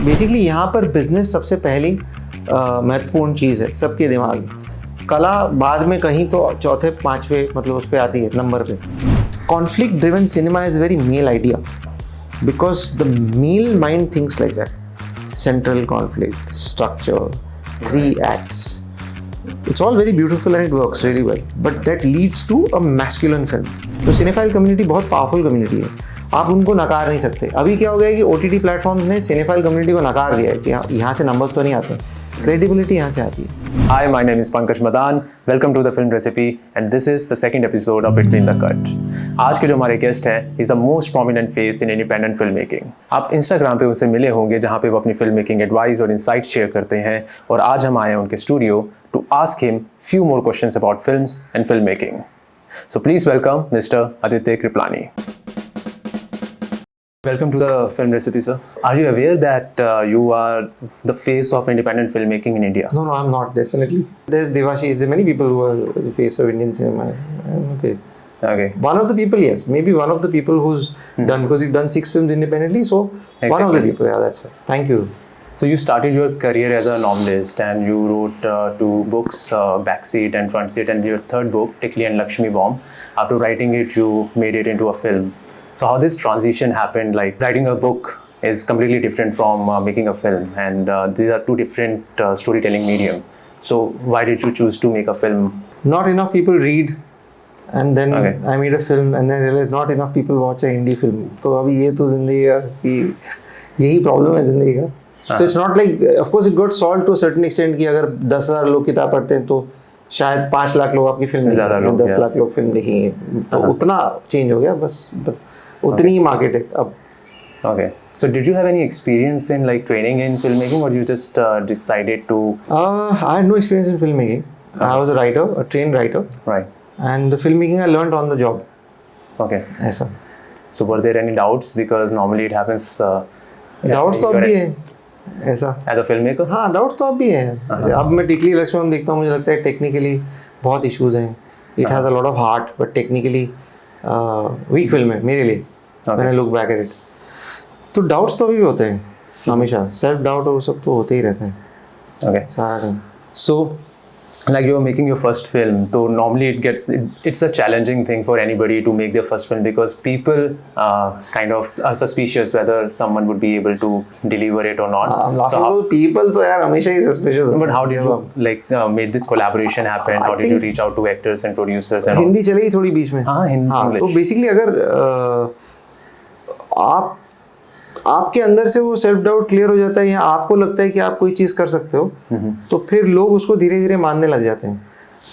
Basically यहाँ पर business सबसे पहली महत्वपूर्ण चीज़ है सबके दिमाग में। कला बाद में कहीं तो चौथे पांचवे मतलब उस पर आती है नंबर पे। Conflict driven cinema is very male idea because the male mind thinks like that. Central conflict, structure, 3 acts, it's all very beautiful and it works really well, but that leads to a masculine film. तो cinephile community बहुत powerful community है, आप उनको नकार नहीं सकते। अभी क्या हो गया है कि OTT प्लेटफॉर्म्स ने सिनेफाइल कम्युनिटी को नकार दिया है कि यहाँ से नंबर्स तो नहीं आते, क्रेडिबिलिटी यहाँ से आती है। Hi, my name is Pankaj Madan. Welcome to the Film Recipe, and this is the second episode of Between the Cut. आज के जो हमारे गेस्ट हैं is the most prominent face in independent filmmaking. आप Instagram पे उनसे मिले होंगे जहाँ पे वो अपनी फिल्म मेकिंग एडवाइस और इंसाइट शेयर करते हैं, और आज हम आए हैं उनके studio to ask him few more questions about films and filmmaking. So please welcome Mr. Aditya Kriplani. Welcome to the Film Recipe, sir. Are you aware that you are the face of independent filmmaking in India? No, I'm not, definitely. There's Devashish, there are many people who are the face of Indian cinema. Okay. One of the people, yes. Maybe one of the people who's done, because you've done 6 films independently, so exactly. One of the people, yeah, that's right. Thank you. So you started your career as a novelist and you wrote 2 books, Backseat and Frontseat, and your third book, Tikli and Lakshmi Bomb. After writing it, you made it into a film. So how this transition happened, like writing a book is completely different from making a film, and these are 2 different storytelling medium. So why did you choose to make a film? Not enough people read, and then I made a film, and then realized not enough people watch a Hindi film. तो अभी ये तो जिंदगी का यही problem है जिंदगी का. So it's not like, of course it got solved to a certain extent कि अगर 10,000 लोग किताब पढ़ते हैं तो शायद 5 लाख लोग आपकी फिल्म देखेंगे, 10 लाख लोग फिल्म देखेंगे, तो उतना चेंज हो गया बस, उतनी ही मार्केट है अब. Okay. So did you have any experience in like training in filmmaking, or you just decided to? I had no experience in filmmaking. I was a writer, a trained writer. Right. And the filmmaking I learned on the job. Okay. ऐसा. So were there any doubts, because normally it happens? Doubts तो अब भी है ऐसा. As a filmmaker? हाँ, doubts तो अब भी है. अब मैं टिकली लक्ष्मण देखता हूँ, मुझे लगता है टेक्निकली बहुत इश्यूज हैं. It has a lot of heart, but technically weak film है मेरे लिए. मैंने लुक बैक एट इट. तो डाउट्स तो अभी भी होते हैं हमेशा. सेल्फ डाउट और वो सब तो होते ही रहते हैं. Okay. सारा time. So like you're making your first film, so normally it's a challenging thing for anybody to make their first film, because people kind of are suspicious whether someone would be able to deliver it or not. So people तो यार हमेशा ही suspicious. But how did you like made this collaboration happen? How did you reach out to actors and producers and Hindi चलेगी थोड़ी बीच में. हाँ, हिंदी. तो basically अगर आपके अंदर से वो सेल्फ डाउट क्लियर हो जाता है या आपको लगता है कि आप कोई चीज़ कर सकते हो, तो फिर लोग उसको धीरे धीरे मानने लग जाते हैं.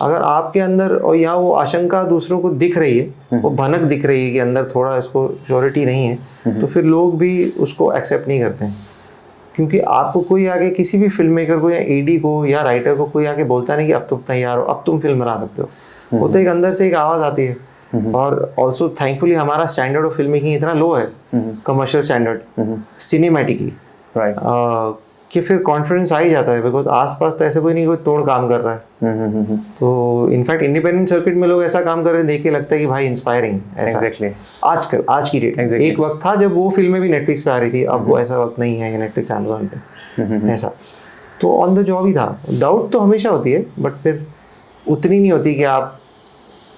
अगर आपके अंदर और यहाँ वो आशंका दूसरों को दिख रही है, वो भनक दिख रही है कि अंदर थोड़ा इसको श्योरिटी नहीं है, तो फिर लोग भी उसको एक्सेप्ट नहीं करते हैं. क्योंकि आपको कोई आगे किसी भी फिल्म मेकर को या एडी को या राइटर को कोई आगे बोलता नहीं कि अब तुम तैयार हो, अब तुम फिल्म बना सकते हो. वो तो एक अंदर से एक आवाज़ आती है. और ऑल्सो थैंकफुली हमारा स्टैंडर्ड ऑफ फिल्म मेकिंग इतना लो है, कमर्शियल स्टैंडर्ड सिनेमैटिकली, कि फिर कॉन्फिडेंस आ ही जाता है, बिकॉज आसपास तो ऐसे कोई नहीं कोई तोड़ काम कर रहा है. तो इनफैक्ट इंडिपेंडेंट सर्किट में लोग ऐसा काम कर रहे हैं, देख के लगता है कि भाई इंस्पायरिंग ऐसा. आजकल आज की डेट एक वक्त था जब वो फिल्में भी नेटफ्लिक्स पे आ रही थी, अब वो ऐसा वक्त नहीं है, नेटफ्लिक्स अमेज़न पे ऐसा. तो ऑन द जॉब ही था. डाउट तो हमेशा होती है, बट फिर उतनी नहीं होती कि आप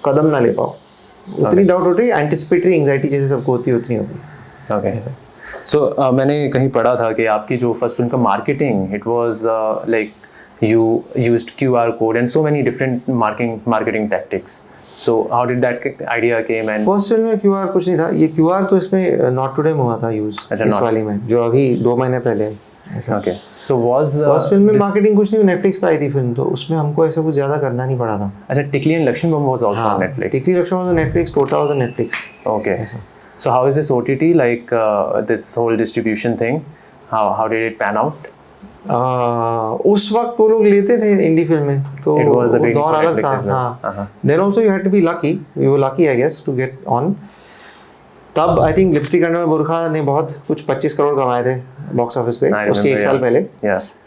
कदम ना ले पाओ. उतनी डाउट होती है, एंटिसिपेटरी एंजाइटी जैसे सबको होती है उतनी होती है. ओके. सो मैंने कहीं पढ़ा था कि आपकी जो फर्स्ट फिल्म का marketing, it was like you used QR code and so many different marketing tactics. So how did that idea came? And first film में QR कुछ नहीं था. ये QR तो इसमें नॉट टुडे में हुआ था यूज, इस वाली में जो अभी 2 महीने पहले आई. Okay. So was first film में मार्केटिंग कुछ नहीं, नेटफ्लिक्स पे आई थी फिल्म, तो उसमें हमको ऐसा कुछ ज्यादा करना नहीं पड़ा था. अच्छा, Tikli and Laxmi bomb was also on Netflix. Tikli Laxmi was on Netflix, Tota was on Netflix. Okay. So how is this OTT, like this whole distribution thing? How did it pan out? उस वक्त वो लोग लेते थे इंडी फिल्म में, तो दौर अलग था. हाँ. Then also you had to be lucky. We were lucky, I guess, to get on. तब आई थिंक लिपस्टिक अंडर में बुरखा ने बहुत कुछ 25 करोड़ कमाए थे बॉक्स ऑफिस पे उसके 1 साल पहले.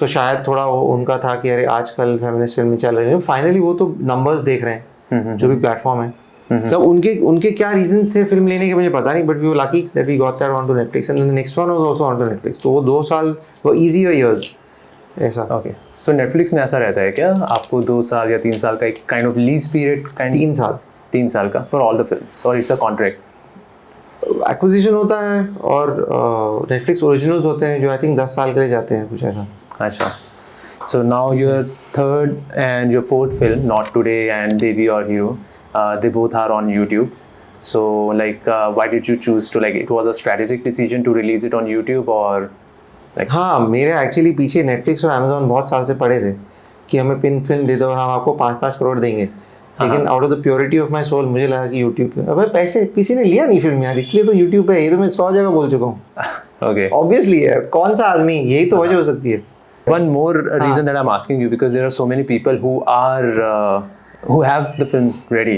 तो शायद थोड़ा उनका था कि अरे आजकल फेमिनिस्ट फिल्में चल रही हैं. फाइनली वो तो नंबर्स देख रहे हैं जो भी प्लेटफॉर्म है, तब उनके क्या रीजंस थे फिल्म लेने के मुझे पता नहीं, but we were lucky that we got that on to Netflix and the next one was also on to Netflix. तो वो 2 साल वो इजी इयर्स ऐसा। ओके, सो नेटफ्लिक्स में ऐसा रहता है क्या आपको 2 साल या 3 साल का एक काइंड ऑफ लीज पीरियड? 3 साल का फॉर ऑल द फिल्म्स, और इट्स अ कॉन्ट्रैक्ट? एक्विजिशन होता है और नेटफ्लिक्स ओरिजिनल्स होते हैं जो आई थिंक 10 साल के लिए जाते हैं, कुछ ऐसा। अच्छा, so now your third and your fourth film, Not Today and Devi or Hero, they both are on YouTube. So like why did you choose to, like, it was a strategic decision to release it on YouTube or like? हाँ, मेरे actually पीछे Netflix और Amazon बहुत साल से पड़े थे कि हमें पिन फिल्म दे दो और हम आपको 5-5 करोड़ देंगे, लेकिन out of the purity of my soul मुझे लगा कि यूट्यूब पे अबे पैसे किसी ने लिया नहीं फिल्म यार, इसलिए तो यूट्यूब पे है। ये तो मैं 100 जगह बोल चुका हूँ। Okay. ऑब्वियसली यार, कौन सा आदमी, यही तो वजह हो सकती है। One more reason that I'm asking you, because there are so many people who are who have the film ready,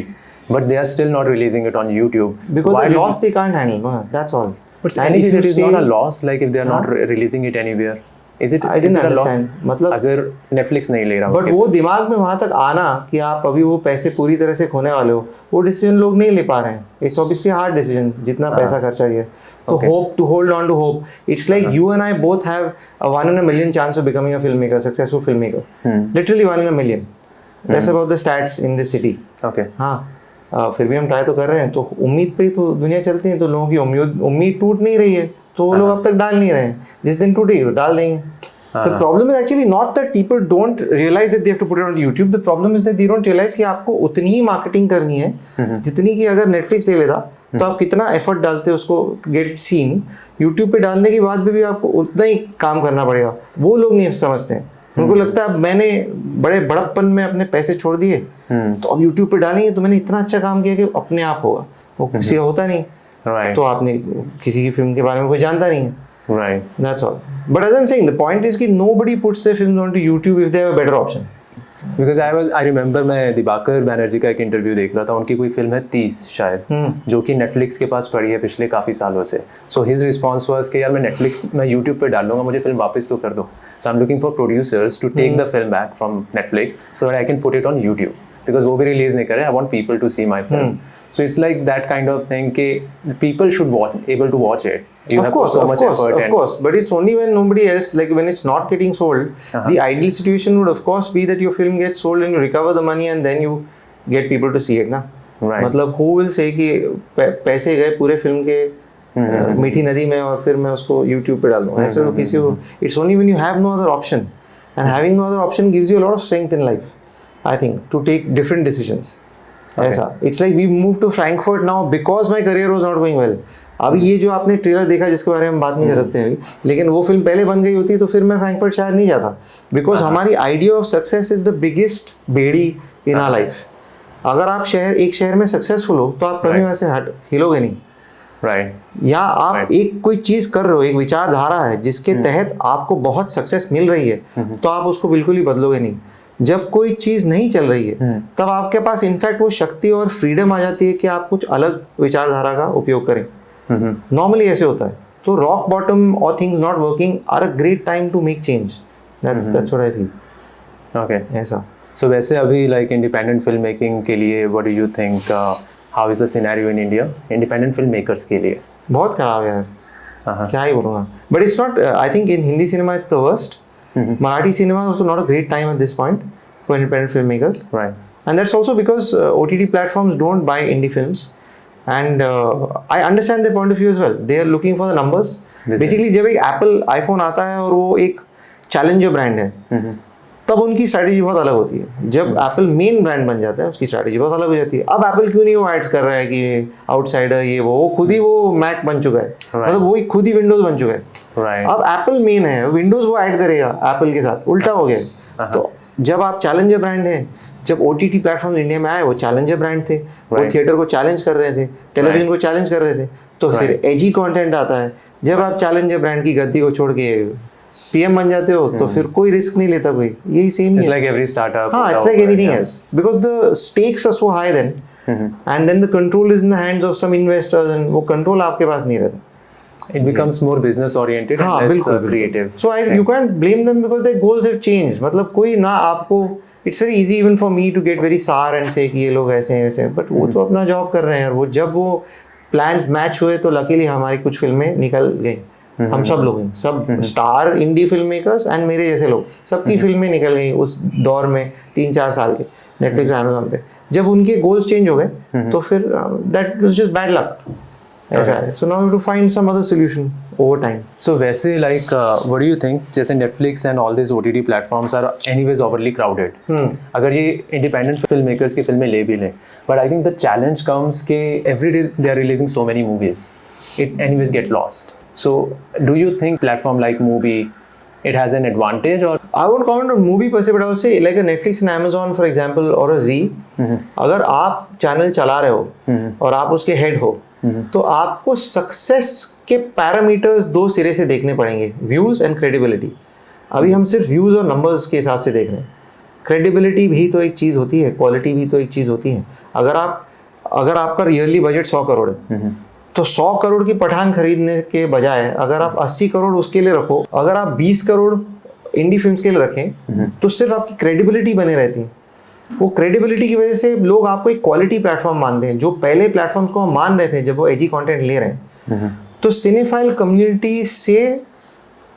but they are still not releasing it on YouTube. Because Why the did loss they can't handle, no, that's all. But And anyways, if you it is stay- not a loss. Like if they are not releasing it anywhere, is it? I didn't is it a loss? understand. मतलब अगर Netflix नहीं ले रहा, but वो दिमाग में वहां तक आना कि आप अभी वो पैसे पूरी तरह से खोने वाले हो, वो डिसीजन लोग नहीं ले पा रहे हैं। इट्स ऑब्वियसली हार्ड डिसीजन, जितना पैसा खर्चा किया तो hope to hold on to hope. It's like you and I both have a 1 in a million chance of becoming a filmmaker, successful filmmaker. Literally 1 in a million. That's about the stats in this city. Okay. हाँ, फिर भी हम try तो कर रहे हैं, तो उम्मीद पे ही तो दुनिया चलती है, तो लोगों की उम्मीद टूट नहीं रही है, तो वो लोग अब तक डाल नहीं रहे हैं। जिस दिन टूटेगी तो डाल देंगे। The problem is actually not that people don't realize that they have to put it on YouTube. The problem is that they don't realize कि आपको उतनी ही मार्केटिंग करनी है जितनी कि अगर Netflix ले लेता तो आप कितना एफर्ट डालते हो उसको गेट सीन। YouTube पे डालने के बाद भी आपको उतना ही काम करना पड़ेगा। वो लोग नहीं समझते हैं, उनको लगता है मैंने बड़े बड़प्पन में अपने पैसे छोड़ दिए तो अब YouTube पे डालेंगे तो मैंने इतना अच्छा काम किया कि अपने आप होगा। वो किसी का होता नहीं, तो आपने किसी की फिल्म के बारे में कोई जानता नहीं है। Right. That's all. But as I'm saying, the point is कि nobody puts their films onto YouTube if they have a better option. Because I remember मैं दिबाकर बैनर्जी का एक इंटरव्यू देख रहा था, उनकी कोई फिल्म है 30 शायद, जो कि नेटफ्लिक्स के पास पड़ी है पिछले काफ़ी सालों से। सो हिज रिस्पॉन्स वाज कि यार मैं यूट्यूब पे डाल लूँगा, मुझे फिल्म वापस तो कर दो। So I am looking for producers to take the film back from Netflix so that I can put it on YouTube, because वो भी रिलीज नहीं करे। I want people to see my film. So it's like that kind of thing कि people should able to watch it. You have put so much effort of course, but it's only when nobody else, like when it's not getting sold, the ideal situation would of course be that your film gets sold and you recover the money and then you get people to see it ना। Right. मतलब who will say कि पैसे गए पूरे film के मीठी नदी में और फिर मैं उसको YouTube पे डाल दूँ, ऐसे तो किसी को। It's only when you have no other option, and having no other option gives you a lot of strength in life, I think, to take different decisions. ऐसा it's like we move to Frankfurt now because my career was not going well. अभी ये जो आपने trailer देखा जिसके बारे में हम बात नहीं कर सकते हैं अभी, लेकिन वो फिल्म पहले बन गई होती तो फिर मैं फ्रैंकफर्ट शायद नहीं जाता, बिकॉज हमारी idea of success is the biggest बेड़ी इन आवर लाइफ। अगर आप एक शहर में सक्सेसफुल हो तो आप कभी वहाँ से हिलोगे नहीं। Right. या आप एक कोई चीज कर रहे हो, एक विचारधारा है जिसके तहत आपको बहुत सक्सेस मिल रही है, तो आप उसको बिल्कुल ही बदलोगे नहीं। जब कोई चीज नहीं चल रही है तब आपके पास इनफैक्ट वो शक्ति और फ्रीडम आ जाती है कि आप कुछ अलग विचारधारा का उपयोग करें। नॉर्मली ऐसे होता है। तो रॉक बॉटम और things not working are a great time to make change. That's what I feel. Okay, ऐसा। सो वैसे अभी लाइक इंडिपेंडेंट फिल्म मेकिंग के लिए what do you think, how is the scenario in India independent film makers के लिए? बहुत खराब है यार, क्या ही बोलूँगा। But it's not, I think in Hindi cinema it's the worst. Marathi cinema is also not a great time at this point for independent filmmakers. Right. And that's also because OTT platforms don't buy indie films. And I understand their point of view as well. They are looking for the numbers. Basically, जब एक Apple iPhone आता है और वो एक challenger brand है, तब उनकी स्ट्रैटेजी बहुत अलग होती है। जब एप्पल मेन ब्रांड बन जाता है उसकी स्ट्रैटेजी बहुत अलग हो जाती है। अब एप्पल क्यों नहीं वो एड्स कर रहा है कि आउटसाइडर ये वो खुद ही वो मैक बन चुका है, मतलब वो खुद ही विंडोज बन चुका है। अब एप्पल मेन है, विंडोज वो ऐड करेगा एप्पल के साथ, उल्टा हो गया। तो जब आप चैलेंजर ब्रांड है, जब OTT प्लेटफॉर्म इंडिया में आए वो चैलेंजर ब्रांड थे, वो थिएटर को चैलेंज कर रहे थे, टेलीविजन को चैलेंज कर रहे थे, तो फिर एजी कंटेंट आता है। जब आप चैलेंजर ब्रांड की गद्दी को छोड़ के PM बन जाते हो तो फिर कोई रिस्क नहीं लेता कोई, यही same It's like every startup. हाँ, it's like anything else because the stakes are so high then, and then the control is in the hands of some investors and वो control आपके पास नहीं रहता। It becomes more business oriented हाँ, and less बिल्कुल, creative. So you can't blame them because their goals have changed. मतलब कोई ना आपको, it's very easy even for me to get very sour and say कि ये लोग ऐसे हैं वैसे हैं, but वो तो अपना जॉब कर रहे हैं यार. वो जब वो प्लान्स मैच हुए तो लकीली हमारी कुछ फिल्में निकल गई. हम सब लोग हैं, सब star indie film makers and मेरे जैसे लोग, सबकी फिल्में निकल गई उस दौर में 3-4 साल के नेटफ्लिक्स अमेज़न पे. जब उनके गोल्स चेंज हो गए तो फिर that was just bad luck. ऐसा है. So now we have to find some other solution over time. So वैसे like what do you think, जैसे Netflix and all these OTT platforms are anyways overly crowded. अगर ये independent filmmakers की फिल्में ले भी लें, but I think the challenge comes कि every day they are releasing so many movies, it anyways get lost. So do you think platform like Mubi, it has an advantage or? I won't comment on movie per se, but I would say like a Netflix and Amazon for example or a Zee. अगर आप channel चला रहे हो और आप उसके head हो, तो आपको सक्सेस के पैरामीटर्स दो सिरे से देखने पड़ेंगे, व्यूज एंड क्रेडिबिलिटी. अभी हम सिर्फ व्यूज और नंबर्स के हिसाब से देख रहे हैं. क्रेडिबिलिटी भी तो एक चीज़ होती है, क्वालिटी भी तो एक चीज़ होती है. अगर आपका ईयरली बजट 100 करोड़ है, तो 100 करोड़ की पठान खरीदने के बजाय अगर आप 80 करोड़ उसके लिए रखो, अगर आप 20 करोड़ इंडी फिल्म्स के लिए रखें, तो सिर्फ आपकी क्रेडिबिलिटी बने रहती है. वो क्रेडिबिलिटी की वजह से लोग आपको एक क्वालिटी प्लेटफॉर्म मानते हैं, जो पहले प्लेटफॉर्म्स को हम मान रहे थे जब वो एजी कंटेंट ले रहे हैं. तो सिनेफाइल कम्युनिटी से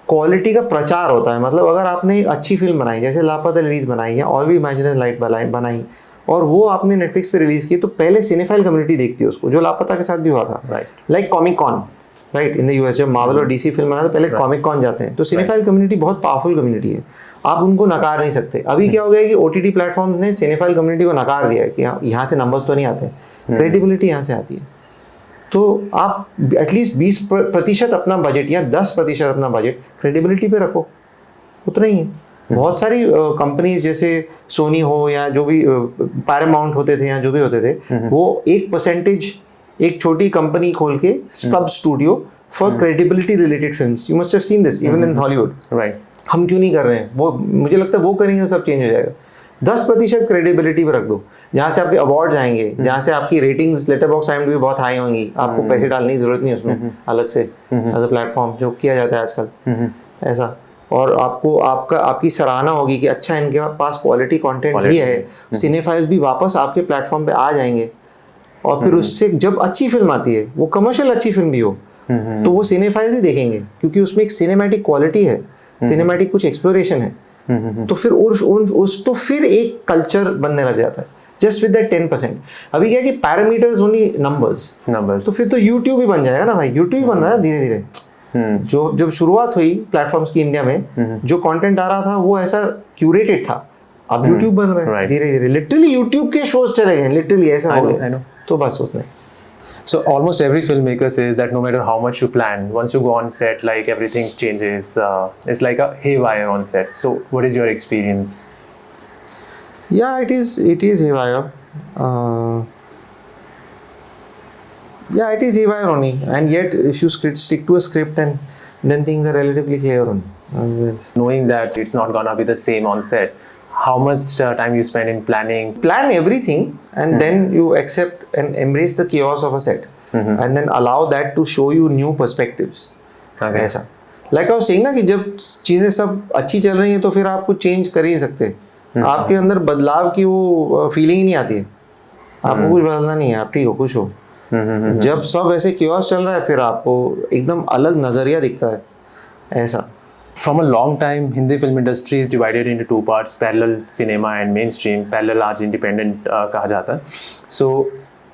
क्वालिटी का प्रचार होता है. मतलब अगर आपने एक अच्छी फिल्म बनाई, जैसे लापता लेडीज बनाई या ऑल वी इमेजिन लाइट बनाई, और वो आपने नेटफ्लिक्स पे रिलीज की, तो पहले सिनेफाइल कम्युनिटी देखती है उसको, जो लापता के साथ भी हुआ था. Like comic con, right, in the US जब मार्वल और डीसी फिल्म बना तो पहले कॉमिक कॉन जाते हैं. तो सिनेफाइल कम्युनिटी बहुत पावरफुल कम्युनिटी है, आप उनको नकार नहीं सकते. अभी क्या हो गया कि ओटीटी प्लेटफॉर्म ने सिनेफाइल कम्युनिटी को नकार दिया है कि यहाँ से नंबर्स तो नहीं आते, क्रेडिबिलिटी यहाँ से आती है. तो आप एटलीस्ट 20% अपना बजट या 10% अपना बजट क्रेडिबिलिटी पे रखो, उतना ही है. बहुत सारी कंपनीज जैसे सोनी हो या जो भी पैरामाउंट होते थे या जो भी होते थे, वो 1% एक छोटी कंपनी खोल के सब studio for credibility related films. You must have seen this even in Hollywood. Right. हम क्यों नहीं कर रहे हैं वो? मुझे लगता है वो करेंगे तो सब चेंज हो जाएगा. 10% क्रेडिबिलिटी पे रख दो, जहाँ से आपके अवार्ड्स आएंगे, जहाँ से आपकी रेटिंग्स लेटरबॉक्स IMDb बहुत हाई होंगी, आपको पैसे डालने की जरूरत नहीं उसमें अलग से एज अ प्लेटफॉर्म, जो किया जाता है आजकल ऐसा. और आपकी सराहना होगी कि अच्छा इनके पास क्वालिटी कंटेंट भी है, सिनेफाइल्स भी वापस आपके प्लेटफॉर्म पे आ जाएंगे. और फिर उससे जब अच्छी फिल्म आती है, वो कमर्शियल अच्छी फिल्म भी हो, तो वो सिनेफाइल्स ही देखेंगे, क्योंकि उसमें एक सिनेमैटिक क्वालिटी है, सिनेमैटिक कुछ एक्सप्लोरेशन है. तो फिर तो फिर एक कल्चर बनने लग जाता है जस्ट विद दैट 10%. अभी क्या है कि पैरामीटर्स ओनली नंबर्स, तो फिर तो यूट्यूब ही बन जाएगा ना भाई. यूट्यूब ही बन रहा है धीरे धीरे. जो जब शुरुआत हुई प्लेटफॉर्म्स की इंडिया में, जो कंटेंट आ रहा था वो ऐसा क्यूरेटेड था. अब यूट्यूब बन रहा है धीरे धीरे. लिटरली यूट्यूब के शोज चले गए, लिटरली ऐसा हो गया. तो बस उतना. So almost every filmmaker says that no matter how much you plan, once you go on set, like everything changes. It's like a haywire on set. So what is your experience? Yeah, it is haywire. Yeah, it is haywire only. And yet, if you stick to a script, and then things are relatively clear only. Knowing that it's not gonna be the same on set, how much time you spend in planning? Plan everything, and then you accept and embrace the chaos of a set, and then allow that to show you new perspectives. ऐसा. Like I was saying ना कि जब चीज़ें सब अच्छी चल रही हैं तो फिर आप कुछ चेंज कर ही सकते. आपके अंदर बदलाव की वो फीलिंग ही नहीं आती है. आपको कुछ बदलना नहीं है, आप ठीक हो, खुश हो. जब सब ऐसे chaos चल रहा है, फिर आपको एकदम अलग नज़रिया दिखता है ऐसा. From a long time, Hindi film industry is divided into two parts: parallel cinema and mainstream. Parallel आज independent कहा जाता है. So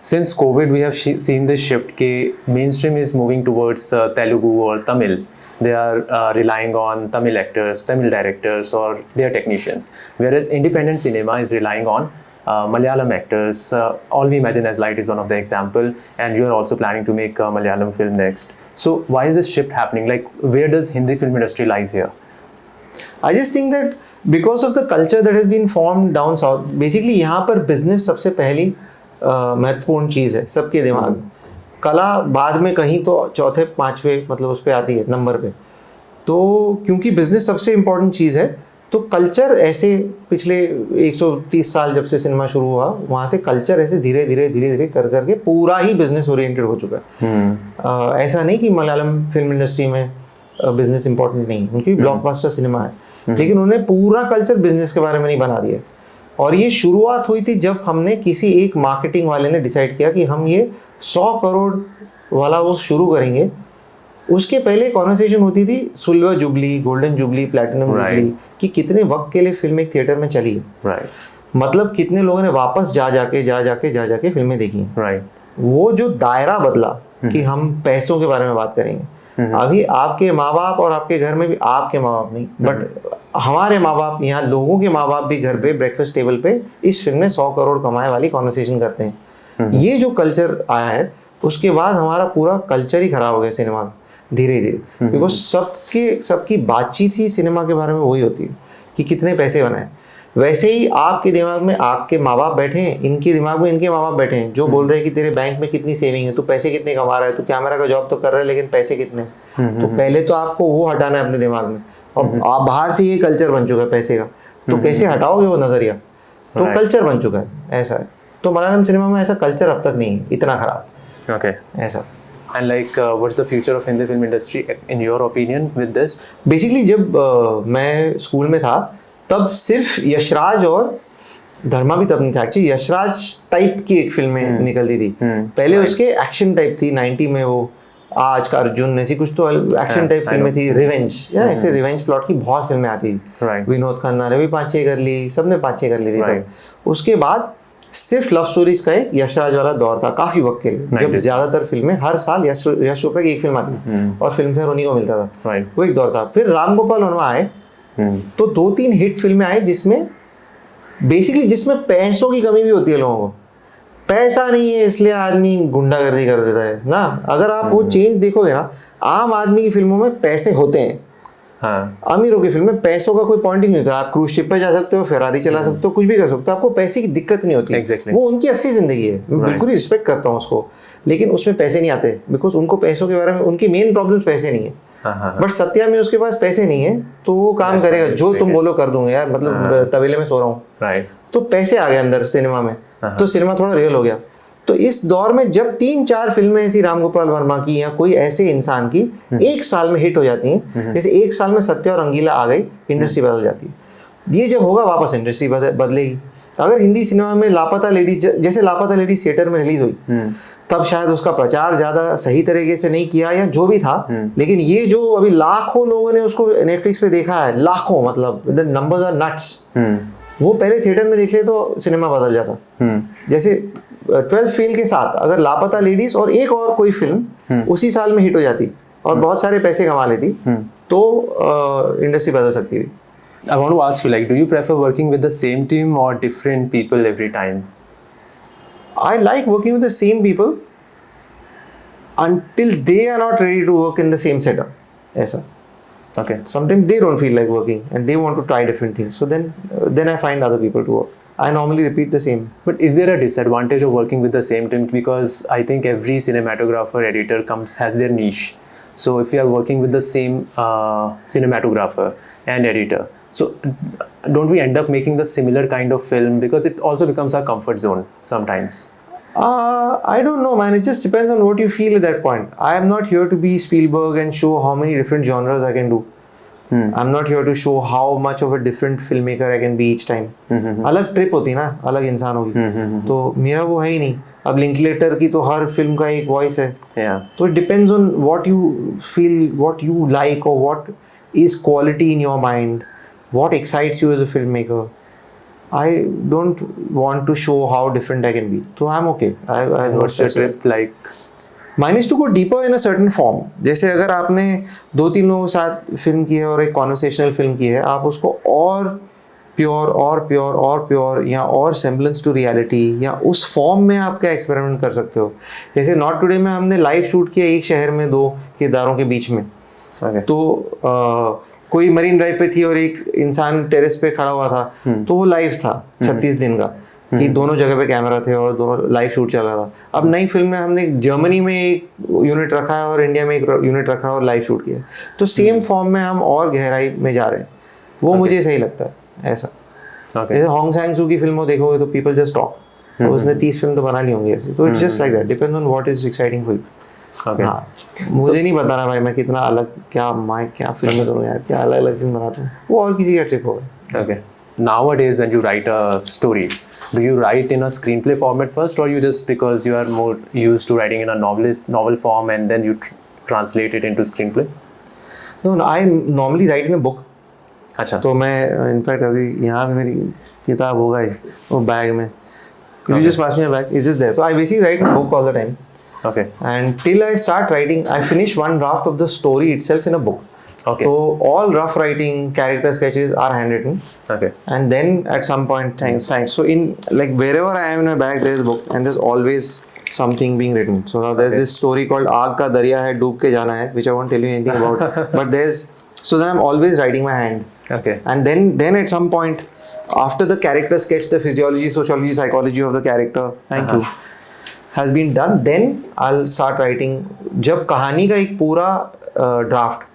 since COVID, we have seen this shift कि mainstream is moving towards Telugu or Tamil. They are relying on Tamil actors, Tamil directors, or their technicians. Whereas independent cinema is relying on Malayalam actors. All We Imagine as Light is one of the example, and you are also planning to make a Malayalam film next. So why is this shift happening? Like, where does Hindi film industry lies here? I just think that because of the culture that has been formed down south, basically यहाँ पर business सबसे पहली महत्वपूर्ण चीज़ है सबके दिमाग में. कला बाद में कहीं तो चौथे पांचवे मतलब उस पर आती है नंबर पे. तो क्योंकि बिजनेस सबसे इम्पोर्टेंट चीज़ है, तो कल्चर ऐसे पिछले 130 साल जब से सिनेमा शुरू हुआ, वहाँ से कल्चर ऐसे धीरे धीरे कर करके पूरा ही बिजनेस ओरिएंटेड हो चुका है। ऐसा नहीं कि मलयालम फिल्म इंडस्ट्री में बिजनेस इंपॉर्टेंट नहीं, उनकी ब्लॉकबस्टर सिनेमा है, लेकिन उन्होंने पूरा कल्चर बिजनेस के बारे में नहीं बना दिया। और ये शुरुआत हुई थी जब हमने किसी एक मार्केटिंग वाले ने डिसाइड किया कि हम ये 100 करोड़ वाला वो शुरू करेंगे। उसके पहले कॉन्वर्सेशन होती थी silver jubilee, golden jubilee, platinum jubilee, कि कितने वक्त के लिए फिल्म एक थिएटर में चली है, मतलब कितने लोगों ने वापस जा जाके फिल्में देखी। वो जो दायरा बदला कि हम पैसों के बारे में बात करेंगे। अभी आपके माँ बाप और आपके घर में भी, आपके माँ बाप नहीं बट हमारे माँ बाप, यहाँ लोगों के माँ बाप भी घर पे ब्रेकफास्ट टेबल पे इस फिल्म ने 100 करोड़ कमाए वाली कॉन्वर्सेशन करते हैं। ये जो कल्चर आया है, उसके बाद हमारा पूरा कल्चर ही खराब हो गया सिनेमा का धीरे धीरे, बिकॉज सबकी बातचीत ही सिनेमा के बारे में वही होती है कि कितने पैसे बनाए। वैसे ही आपके दिमाग में आपके माँ बाप बैठे हैं, इनके दिमाग में इनके माँ बाप बैठे हैं जो बोल रहे हैं कि तेरे बैंक में कितनी सेविंग है, तू पैसे कितने कमा रहा है, तू कैमरा का जॉब तो कर रहा है लेकिन पैसे कितने। तो पहले तो आपको वो हटाना है अपने दिमाग में, और आप बाहर से ये कल्चर बन चुका है पैसे का, तो कैसे हटाओगे वो नजरिया। तो कल्चर बन चुका है, ऐसा है। तो मलयालम सिनेमा में ऐसा कल्चर अब तक नहीं है इतना खराब, ऐसा। And like, what's the future of Hindi film industry in your opinion with this? Basically जब मैं स्कूल में था तब सिर्फ यशराज और धर्मा भी तब नहीं था एक्चुअली, यशराज टाइप की एक फिल्में निकलती थी। पहले उसके एक्शन टाइप थी 90 में, वो आज का अर्जुन ऐसी कुछ तो एक्शन टाइप फिल्में थी, रिवेंज या ऐसे रिवेंज प्लॉट की बहुत फिल्में आती थी। विनोद खन्ना ने भी 5-6 कर ली, सबने 5-6 कर ली थी। उसके बाद सिर्फ लव स्टोरीज का एक यशराज वाला दौर था काफी वक्त के लिए, जब ज्यादातर फिल्में हर साल यश चोपड़ा की एक फिल्म आती और फिल्म फेयर उन्हीं को मिलता था, वो एक दौर था। फिर राम गोपाल वर्मा आए तो 2-3 हिट फिल्में आई जिसमें बेसिकली जिसमें पैसों की कमी भी होती है। लोगों को पैसा नहीं है इसलिए आदमी गुंडागर्दी कर देता है ना। अगर आप वो चेंज देखोगे ना, आम आदमी की फिल्मों में पैसे होते हैं। अमीरों की फिल्म में पैसों का कोई पॉइंट ही नहीं होता। आप क्रूज शिप पे जा सकते हो, फेरारी चला सकते हो, कुछ भी कर सकते हो, आपको पैसे की दिक्कत नहीं होती। वो उनकी असली जिंदगी है, मैं बिल्कुल ही रिस्पेक्ट करता हूँ उसको, लेकिन उसमें पैसे नहीं आते बिकॉज उनको पैसों के बारे में, उनकी मेन प्रॉब्लम पैसे नहीं है। बट सत्या में उसके पास पैसे नहीं है तो वो काम करेगा, जो तुम बोलो कर दूंगा यार, मतलब तबेले में सो रहा हूँ। तो पैसे आ गए अंदर सिनेमा में, तो सिनेमा थोड़ा रियल हो गया। तो इस दौर में जब 3-4 फिल्में ऐसी राम गोपाल वर्मा की या कोई ऐसे इंसान की एक साल में हिट हो जाती हैं, जैसे एक साल में सत्या और रंगीला आ गई, इंडस्ट्री बदल जाती है। ये जब होगा वापस इंडस्ट्री बदलेगी। अगर हिंदी सिनेमा में लापता लेडीज, जैसे लापता लेडीज थिएटर में रिलीज हुई, तब शायद उसका प्रचार ज्यादा सही तरीके से नहीं किया या जो भी था, लेकिन ये जो अभी लाखों लोगों ने उसको नेटफ्लिक्स पे देखा है, लाखों, मतलब द नंबर्स आर नट्स। वो पहले थिएटर में देख ले तो सिनेमा बदल जाता। जैसे 12th फेल के साथ अगर लापता लेडीज और एक और कोई फिल्म उसी साल में हिट हो जाती और बहुत सारे पैसे कमा लेती, तो इंडस्ट्री बदल सकती थी। I want to ask you, like, do you prefer working with the same team or different people every time? I like working with the same people until they are not ready to work in the same setup. ऐसा. Okay. Sometimes they don't feel like working and they want to try different things. So then I find other people to work. I normally repeat the same. But is there a disadvantage of working with the same team? Because I think every cinematographer, editor has their niche. So if you are working with the same cinematographer and editor, so don't we end up making the similar kind of film, because it also becomes our comfort zone sometimes? I don't know, man. It just depends on what you feel at that point. I am not here to be Spielberg and show how many different genres I can do. I'm not here to show how much of a different filmmaker I can be each time. अलग trip होती ना, अलग इंसान होगी। तो मेरा वो है ही नहीं। अब लिंकलेटर की तो हर फिल्म का एक वॉइस है। तो it depends on what you feel, what you like, or what is quality in your mind, what excites you as a filmmaker. I don't want to show how different I can be. So I'm okay. What's your trip like? Mine is to go deeper in a certain form. जैसे अगर आपने 2-3 लोगों के साथ film की है और एक कॉन्वर्सेशनल फिल्म की है, आप उसको और प्योर या और सेम्बलेंस टू रियलिटी या उस फॉर्म में आप क्या एक्सपेरिमेंट कर सकते हो। जैसे नॉट टुडे में हमने लाइव शूट किया एक शहर में 2 किरदारों के बीच में। तो कोई मरीन ड्राइव पे थी और एक इंसान टेरेस पे खड़ा हुआ था, तो वो लाइव था 36 दिन का, कि दोनों जगह पे कैमरा थे और दोनों लाइव शूट चल रहा था। अब नई फिल्म में हमने जर्मनी में एक यूनिट रखा है और इंडिया में एक यूनिट रखा है और लाइव शूट किया। तो सेम फॉर्म में हम और गहराई में जा रहे हैं। वो मुझे सही लगता है ऐसा। जैसे हॉन्ग सैंग सू की फिल्मों देखोगे तो पीपल जस्ट टॉक, उसने 30 फिल्म तो बना ली होंगी ऐसी, तो it's just like that, depends on what is exciting for you. हाँ, मुझे नहीं बताना भाई मैं कितना अलग क्या फिल्में करूँ यार, क्या अलग अलग फिल्म बनाता हूँ, वो और किसी का ट्रिप होगा। Okay. Nowadays, when you write a story, do you write in a screenplay format first, or you just, because you are more used to writing in a novel form, and then you translate it into screenplay? No, I normally write in a book. अच्छा. तो मैं in fact अभी यहाँ पे मेरी किताब होगा ही वो बैग में, you just pass me a bag, it's just there. So I basically write in a book all the time. Okay. And till I start writing, I finish one draft of the story itself in a book. Okay. So all rough writing, character sketches are handwritten. Okay. And then at some point, thanks. So in like wherever I am in my bag, there is a book, and there's always something being written. So now there's this story called "आग का दरिया है डूब के जाना है," which I won't tell you anything about. But so then I'm always writing my hand. Okay. And then at some point, after the character sketch, the physiology, sociology, psychology of the character, thank you, has been done, then I'll start writing. जब कहानी का एक पूरा draft,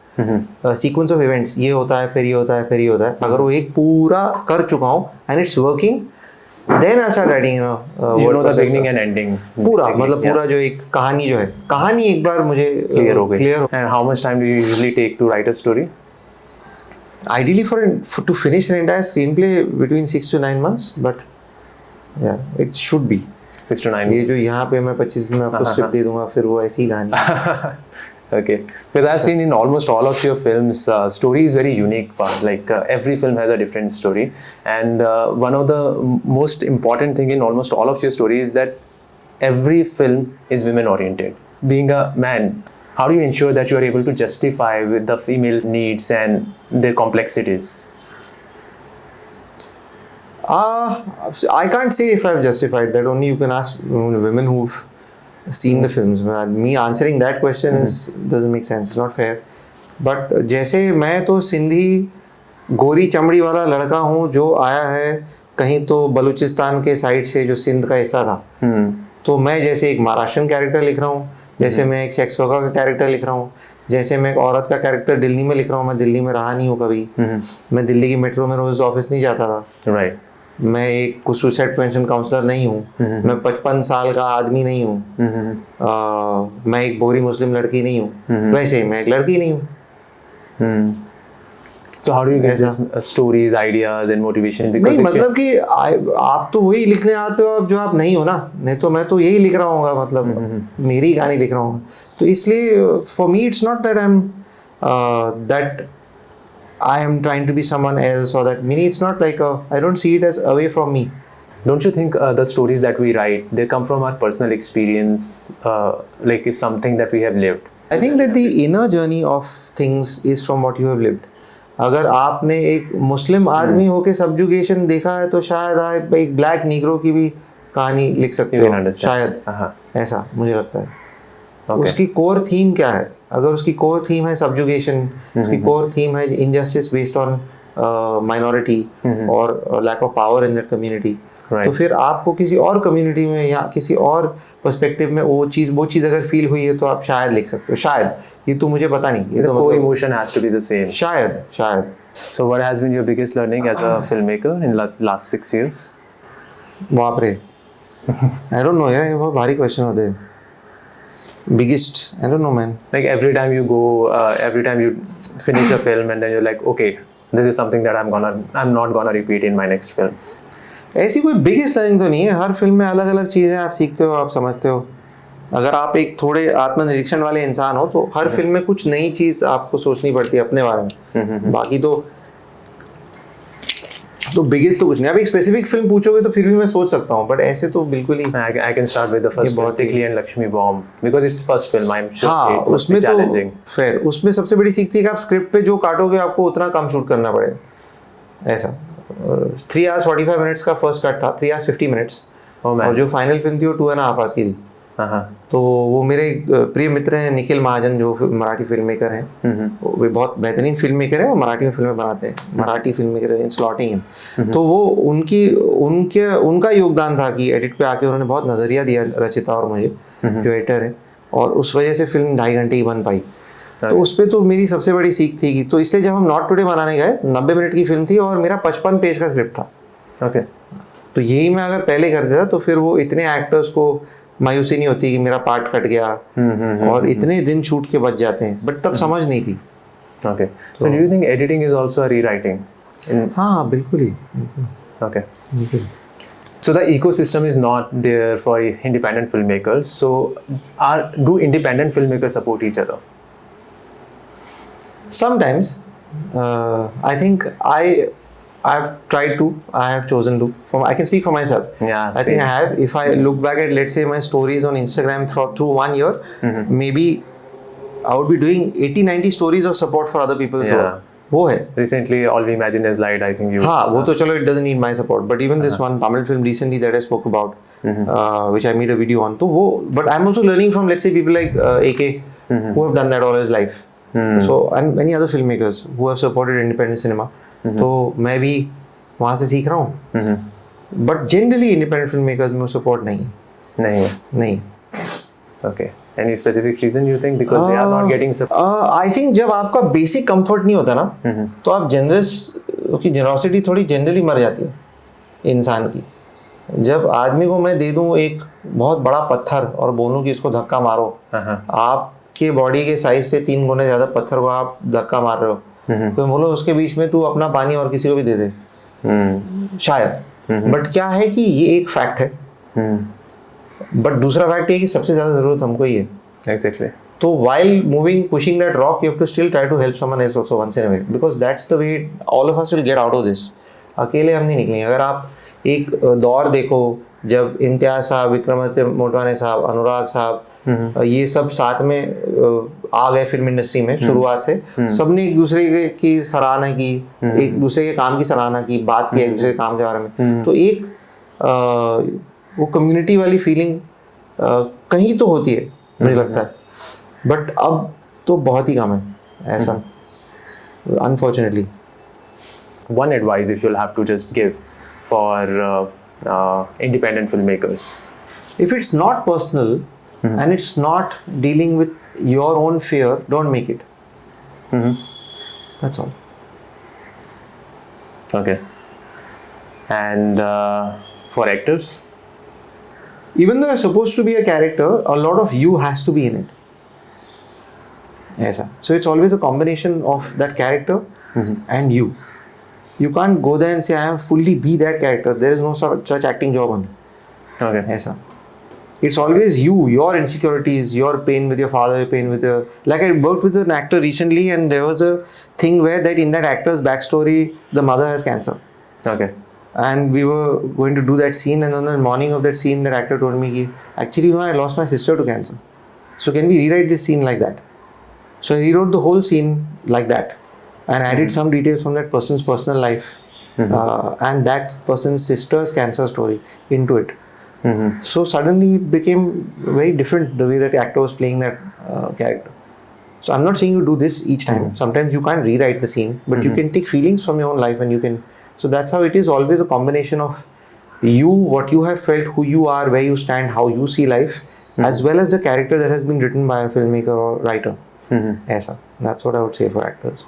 sequence of events, ये होता है फिर ये होता है फिर ये होता है, अगर वो एक पूरा कर चुका हूँ and it's working, then I start writing you know the beginning and ending पूरा, मतलब पूरा जो एक कहानी जो है, कहानी एक बार मुझे clear हो गई. Clear. And how much time do you usually take to write a story? Ideally to finish an entire screenplay between 6 to 9 months, but yeah, it should be 6 to 9 ये जो यहाँ पे मैं 25 दिन में आपको स्क्रिप्ट दे दूंगा, फिर वो ऐसी ही कहानी। Okay, because I've seen in almost all of your films, story is very unique part. Like every film has a different story, and one of the most important thing in almost all of your stories is that every film is women oriented. Being a man, how do you ensure that you are able to justify with the female needs and their complexities? I can't say if I've justified that. Only you can ask women who've seen the films. Me answering that question doesn't make sense. It's not fair. But जैसे मैं तो सिंधी गोरी चमड़ी वाला लड़का हूँ जो आया है कहीं तो बलूचिस्तान के साइड से, जो सिंध का हिस्सा था, तो मैं जैसे एक महाराष्ट्रन कैरेक्टर लिख रहा हूँ, जैसे मैं एक सेक्स वर्कर का कैरेक्टर लिख रहा हूँ, जैसे मैं एक औरत का कैरेक्टर दिल्ली में लिख रहा हूँ। मैं दिल्ली में रहा नहीं हूँ कभी, मैं दिल्ली की मेट्रो में रोज ऑफिस नहीं जाता था, Right. मैं एक सुसाइड प्रिवेंशन काउंसलर नहीं हूँ, मैं 55 साल का आदमी नहीं हूँ, मैं एक बोरी मुस्लिम लड़की नहीं हूँ, वैसे मैं एक लड़की नहीं हूँ। So how do you get these stories, ideas and motivation? Because नहीं, मतलब कि आप तो वही लिखने आते हो अब जो आप नहीं हो ना, नहीं तो मैं तो यही लिख रहा हूँ, मतलब मेरी गानी लिख रहा हूँ, तो इसलिए for me it's not that that I am trying to be someone else, or that meaning it's not like I don't see it as away from me. Don't you think the stories that we write, they come from our personal experience, like if something that we have lived? I think that the inner journey of things is from what you have lived. अगर आपने एक मुस्लिम आदमी होके subjugation देखा है तो शायद आप एक ब्लैक नीग्रो की भी कहानी लिख सकते हो, शायद ऐसा मुझे लगता है। उसकी कोर थीम क्या है? अगर उसकी कोर थीम है सब्जुगेशन, उसकी कोर थीम है इनजस्टिस बेस्ड ऑन माइनॉरिटी और lack of power in that community, तो फिर आपको किसी और कम्युनिटी में या किसी और पर्सपेक्टिव में वो चीज़ अगर फील हुई है तो आप शायद लिख सकते हो। शायद, ये तो मुझे पता नहीं, ये तो कोई emotion has to be the same. शायद। So what has been your biggest learning as a filmmaker in last 6 years? बाप रे, I don't know यार, ये बहुत भारी क्वेश्चन होते हैं। Biggest, I don't know man. Like every time you finish a film and then you're like, okay, this is something that I'm not gonna repeat in my next film. ऐसी कोई biggest learning तो नहीं है, हर film में अलग अलग चीज़ें आप सीखते हो, आप समझते हो। अगर आप एक थोड़े आत्मनिरीक्षण वाले इंसान हो तो हर फिल्म में कुछ नई चीज़ आपको सोचनी पड़ती है अपने बारे में। बाकी तो बिगेस्ट तो कुछ नहीं। आप एक स्पेसिफिक फिल्म पूछोगे तो फिर भी मैं सोच सकता हूँ, बट ऐसे तो बिल्कुल ही। I can start with the first film, Tikli and Lakshmi Bomb, because it's first film. I'm sure हाँ, it was challenging. फिर उसमें सबसे बड़ी सीख थी कि आप स्क्रिप्ट पे जो काटोगे आपको उतना कम शूट करना पड़ेगा, ऐसा। 3 hours 45 minutes का फर्स्ट कट था, 3 hours 50 minutes, और जो फाइनल फिल्म थी वो 2.5 hours की थी। तो वो मेरे प्रिय मित्र हैं निखिल महाजन, जो मराठी फिल्म मेकर हैं, वो बहुत बेहतरीन फिल्म मेकर है और मराठी में फिल्में बनाते हैं, मराठी फिल्म मेकर इन स्लॉटिंग हिम। तो वो उनका योगदान था कि एडिट पे आके उन्होंने बहुत नज़रिया दिया रचिता और मुझे, जो एडिटर है, और उस वजह से फिल्म 2.5 घंटे की बन पाई। तो उस पर तो मेरी सबसे बड़ी सीख थी कि तो इसलिए जब हम नॉट टुडे बनाने गए 90 मिनट की फिल्म थी और मेरा 55 पेज का स्क्रिप्ट था। ओके। तो यही मैं अगर पहले कर देता तो फिर वो इतने एक्टर्स को मायूसी नहीं होती कि मेरा पार्ट कट गया और इतने दिन शूट के बच जाते हैं, बट तब समझ नहीं थी। Okay, so do you think editing is also a rewriting? हाँ बिल्कुल ही। ओके, बिल्कुल। so the ecosystem is not there for independent filmmakers, so do independent filmmakers support each other? Sometimes I think I've tried to, I have chosen to, I can speak for myself. Yeah, I think same. I have. If I look back at, let's say, my stories on Instagram through 1 year, maybe I would be doing 80-90 stories of support for other people's Yeah. work. वो है। Recently, All We Imagine Is Light, I think you... हाँ, वो तो चलो, it doesn't need my support. But even this one Tamil film recently that I spoke about, which I made a video on, तो वो, but I'm also learning from, let's say, people like AK, who have done that all his life. So, and many other filmmakers who have supported independent cinema. तो मैं भी वहाँ से सीख रहा हूँ। But generally, independent filmmakers में support नहीं है। नहीं है। नहीं। Okay. Any specific reason you think because they are not getting support? I think जब आपका बेसिक कंफर्ट नहीं होता ना, तो आप जनरस की जेनरसिटी थोड़ी जनरली मर जाती है इंसान की। जब आदमी को मैं दे दूं एक बहुत बड़ा पत्थर और बोलूं कि इसको धक्का मारो, आपके बॉडी के साइज से 3 गुना ज़्यादा पत्थर को आप धक्का मार रहे हो, तो बोलो उसके बीच में तू अपना पानी और किसी को भी दे दे, शायद। बट क्या है कि ये एक फैक्ट है, बट दूसरा फैक्ट ये कि सबसे ज़्यादा ज़रूरत हमको ही है। Exactly. तो while moving, pushing that rock, you have to still try to help someone else also once in a way, because that's the way all of us will get out of this. अकेले हम नहीं निकलेंगे। अगर आप एक दौर देखो जब इम्तियाज साहब, विक्रमादित्य मोटवाने साहब, अनुराग साहब, ये सब साथ में आ गए फिल्म इंडस्ट्री में शुरुआत से, सबने एक दूसरे की सराहना की, एक दूसरे के काम की सराहना की, बात की एक दूसरे के काम के बारे में, तो एक वो कम्युनिटी वाली फीलिंग कहीं तो होती है मुझे लगता है, बट अब तो बहुत ही कम है ऐसा, unfortunately. One advice if you'll have to just give for independent filmmakers. If it's not personal and it's not dealing with your own fear, don't make it. That's all. Okay. And for actors? Even though you're supposed to be a character, a lot of you has to be in it. ऐसा. So it's always a combination of that character and you. You can't go there and say I am fully be that character. There is no such acting job on. Okay. ऐसा. It's always you, your insecurities, your pain with your father, your pain with your... Like I worked with an actor recently and there was a thing where that in that actor's backstory, the mother has cancer. Okay. And we were going to do that scene, and on the morning of that scene, that actor told me, actually, I lost my sister to cancer. So can we rewrite this scene like that? So I rewrote the whole scene like that and added some details from that person's personal life and that person's sister's cancer story into it. So suddenly it became very different the way that the actor was playing that character. So I'm not saying you do this each time. Sometimes you can't rewrite the scene, but you can take feelings from your own life and you can... So that's how it is, always a combination of you, what you have felt, who you are, where you stand, how you see life, as well as the character that has been written by a filmmaker or writer. Aisa. That's what I would say for actors.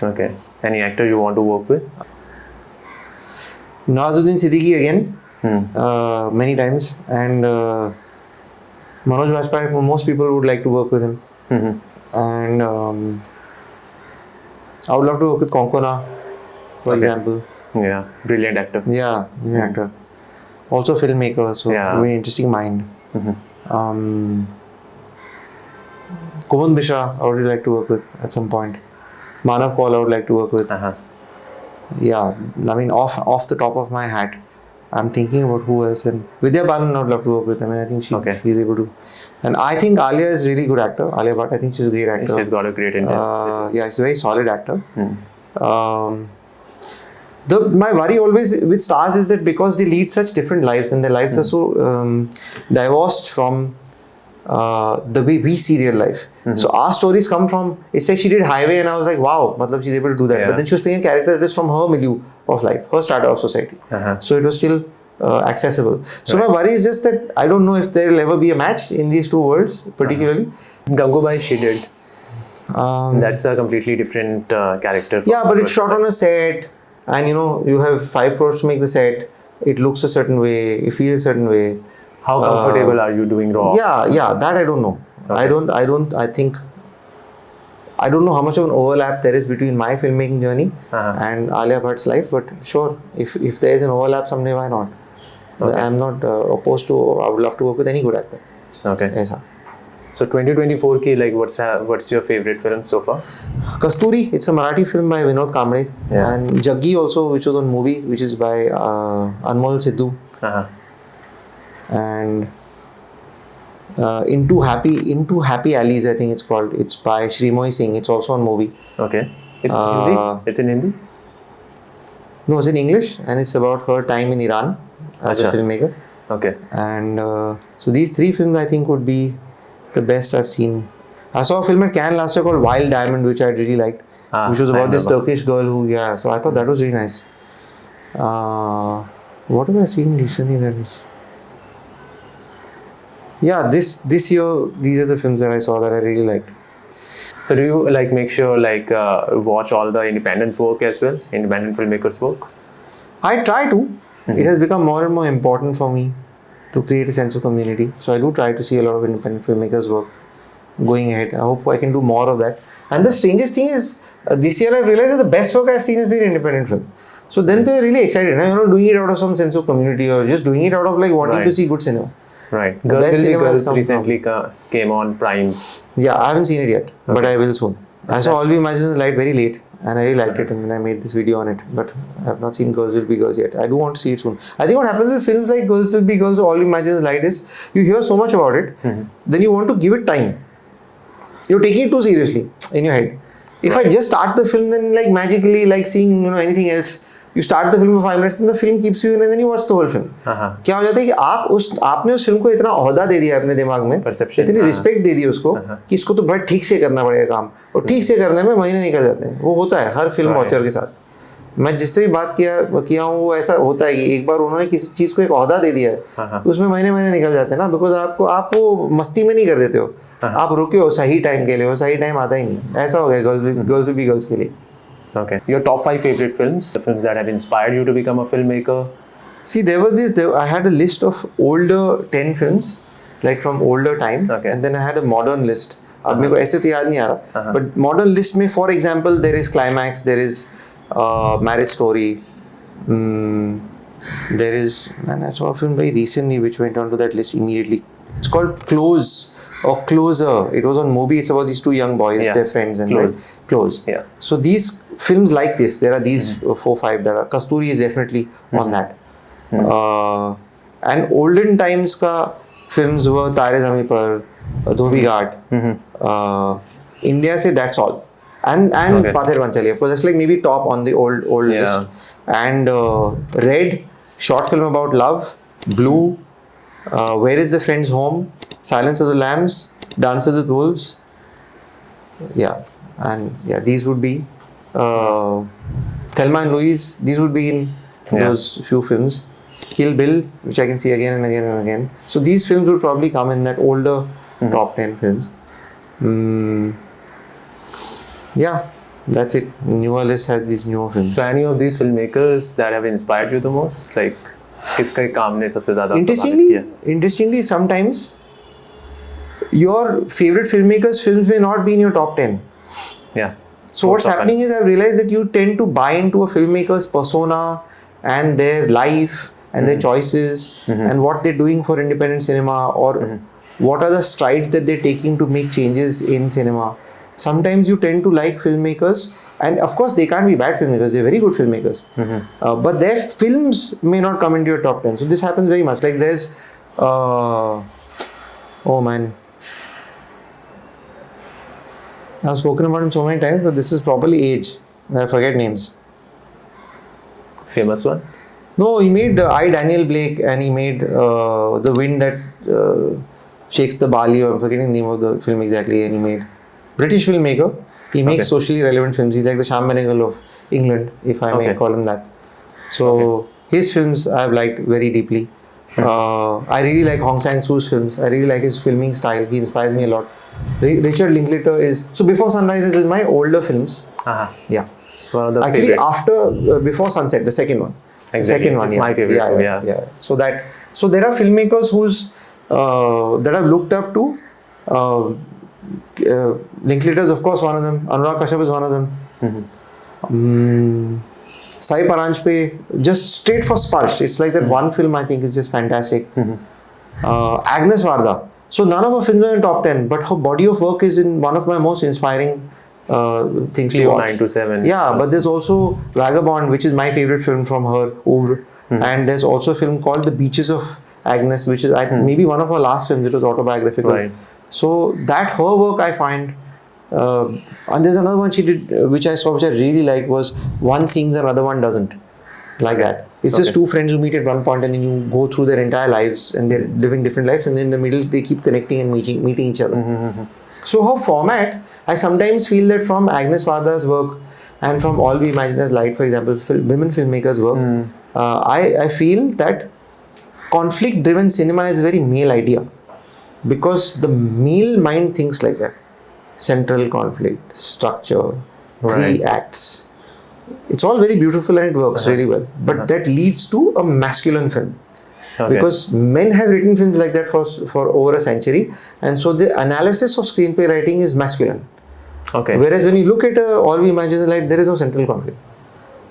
Okay. Any actor you want to work with? Nawazuddin Siddiqui again, many times, and Manoj Bajpayee, most people would like to work with him. And I would love to work with Konkona, for example. Yeah, brilliant actor. Yeah, brilliant actor. Also filmmaker, so very interesting mind. Kumund Mishra, I would like to work with at some point. Manav Kaul, I would like to work with. Yeah, I mean, off the top of my hat, I'm thinking about who else. And Vidya Balan, I would love to work with. I mean, I think she's able to. And I think Alia is a really good actor. Alia Bhatt, I think she's a great actor. She's got a great intensity. Yeah, she's a very solid actor. My worry always with stars is that because they lead such different lives and their lives are so divorced from the way we see real life. So our stories come from, it's like she did Highway and I was like, wow, she's able to do that. Yeah. But then she was playing a character that is from her milieu of life, her strata of society. So it was still accessible. So my worry is just that I don't know if there will ever be a match in these two worlds particularly. Gangubai, she did That's a completely different character. Yeah, but it's shot on a set, and you have 5 crores to make the set. It looks a certain way, it feels a certain way. How comfortable are you doing raw? Yeah, that I don't know. I don't know how much of an overlap there is between my filmmaking journey and Alia Bhatt's life, but sure, if there is an overlap someday, why not? I'm not opposed to. I would love to work with any good actor. Okay. Aisa. So 2024 ki, like what's your favorite film so far? Kasturi, it's a Marathi film by Vinod Kamble, and Jaggi also, which was on movie, which is by Anmol Sidhu, and Into Happy Alleys, I think it's called. It's by Shrimoy Singh. It's also on movie. Okay. It's Hindi? It's in Hindi? No, it's in English, and it's about her time in Iran as a filmmaker. Okay. And so these 3 films I think would be the best I've seen. I saw a film at Cannes last year called Wild Diamond, which I really liked, which was about this Turkish girl who, so I thought that was really nice. What have I seen recently that is? Yeah, this year, these are the films that I saw that I really liked. So do you like make sure like watch all the independent work as well, independent filmmakers work? I try to. It has become more and more important for me to create a sense of community. So I do try to see a lot of independent filmmakers work going ahead. I hope I can do more of that. And the strangest thing is, this year I've realized that the best work I've seen has been independent film. So then they're really excited. I'm not doing it out of some sense of community or just doing it out of like wanting to see good cinema. Right. Girls Will Be Girls recently came on Prime. Yeah, I haven't seen it yet, but I will soon. I saw All We Imagine in the Light very late, and I really liked it, and then I made this video on it. But I have not seen Girls Will Be Girls yet. I do want to see it soon. I think what happens with films like Girls Will Be Girls or All We Imagine in the Light is you hear so much about it, then you want to give it time. You're taking it too seriously in your head. If I just start the film, then like magically, like seeing anything else, you start the film for 5 minutes and the film keeps you in and then you watch the whole film. क्या हो जाता है कि आपने उस film को इतना ओहदा दे दिया अपने दिमाग में, इतनी रिस्पेक्ट दे दी उसको कि इसको तो बड़ा ठीक से करना पड़ेगा काम, और ठीक से करने में महीने निकल जाते हैं. वो होता है हर फिल्म वॉचर के साथ. मैं जिससे भी बात किया हूँ वो ऐसा होता है कि एक बार उन्होंने किसी चीज़ को एक ओहदा दे दिया है, उसमें महीने निकल जाते हैं ना, बिकॉज आप वो मस्ती में नहीं कर देते हो, आप रुके हो सही टाइम के लिए, वो सही टाइम आता ही नहीं. ऐसा हो गया गर्ल्स विल बी गर्ल्स के लिए. Okay. Your top 5 favorite films, the films that have inspired you to become a filmmaker? See, I had a list of older 10 films, like from older time, and then I had a modern list. अब मेरे को ऐसे तो याद नहीं आ रहा, but modern list में, for example, there is Climax, there is Marriage Story, there is, man, I saw a film very recently which went onto that list immediately. It's called Close or Closer. It was on Mubi. It's about these 2 young boys, their friends, and Close. Yeah. So these films like this, there are these 4-5 that are. Kasturi is definitely on that. And olden times ka films were Tare Zameen Par, Dhobi Ghat, India se That's All, and Pather Panchali. Of course, that's like maybe top on the old list. And Red, short film about love. Blue, Where is the Friend's Home? Silence of the Lambs, Dances with Wolves. These would be Thelma and Louise. These would be in those few films. Kill Bill, which I can see again and again and again. So these films would probably come in that older top 10 films. That's it. Newer list has these newer films. So any of these filmmakers that have inspired you the most, like किसका काम ने सबसे ज़्यादा Interestingly, sometimes your favorite filmmakers' films may not be in your top 10. Yeah. So what's happening is I've realized that you tend to buy into a filmmaker's persona and their life and their choices and what they're doing for independent cinema, or what are the strides that they're taking to make changes in cinema. Sometimes you tend to like filmmakers, and of course they can't be bad filmmakers, they're very good filmmakers, but their films may not come into your top 10. So this happens very much. Like there's I've spoken about him so many times, but this is probably age. I forget names. Famous one? No, he made I, Daniel Blake, and he made The Wind That Shakes the Barley, or I'm forgetting the name of the film exactly, and he made British filmmaker. He makes socially relevant films. He's like the Shyam Benegal of England, if I may call him that. So his films I've liked very deeply. I really like Hong Sang-soo's films. I really like his filming style. He inspires me a lot. Richard Linklater is so Before Sunrise is my older films. Yeah. One of the Actually, favorite. after Before Sunset, the second one. Exactly. Second one, It's yeah. my favorite. Yeah. So there are filmmakers that I've looked up to. Linklater is of course one of them. Anurag Kashyap is one of them. Sai Paranjpe, just straight for Sparsh. It's like that one film I think is just fantastic. Agnes Varda. So none of her films are in top 10, but her body of work is in one of my most inspiring things to Cleo watch. 927. Yeah, but there's also Vagabond, which is my favorite film from her oeuvre. And there's also a film called The Beaches of Agnes, which is maybe one of her last films. It was autobiographical. Right. So that her work I find, and there's another one she did which I saw which I really liked was One Sings and Other One Doesn't, like that. It's just two friends who meet at one point and then you go through their entire lives and they're living different lives, and then in the middle they keep connecting and meeting each other. So her format, I sometimes feel that from Agnes Varda's work and from All We Imagine as Light, for example, women filmmakers' work, I feel that conflict-driven cinema is a very male idea, because the male mind thinks like that. Central conflict, structure, 3 acts. It's all very beautiful and it works really well. But that leads to a masculine film. Because men have written films like that for over a century, and so the analysis of screenplay writing is masculine. Whereas when you look at All We Imagine as Light, there is no central conflict.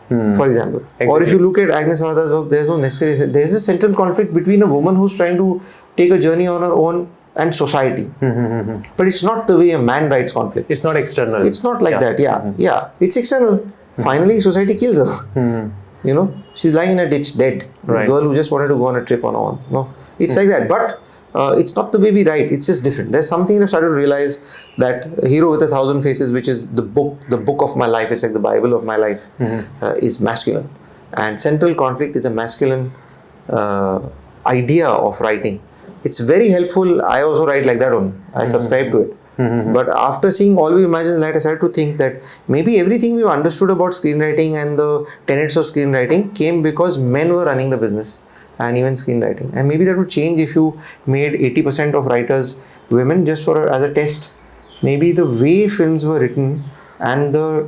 For example. Exactly. Or if you look at Agnes Varda's work, there's a central conflict between a woman who's trying to take a journey on her own and society. But it's not the way a man writes conflict. It's not external. It's not like that. Yeah. It's external. Finally, society kills her. You know, she's lying in a ditch dead. This girl who just wanted to go on a trip on her own. No, it's like that. But it's not the way we write. It's just different. There's something I've started to realize, that Hero with a Thousand Faces, which is the book of my life, it's like the Bible of my life, is masculine. And central conflict is a masculine idea of writing. It's very helpful. I also write like that only. I subscribe to it. But after seeing All We Imagine as Light, I started to think that maybe everything we've understood about screenwriting and the tenets of screenwriting came because men were running the business and even screenwriting. And maybe that would change if you made 80% of writers women, just as a test. Maybe the way films were written and the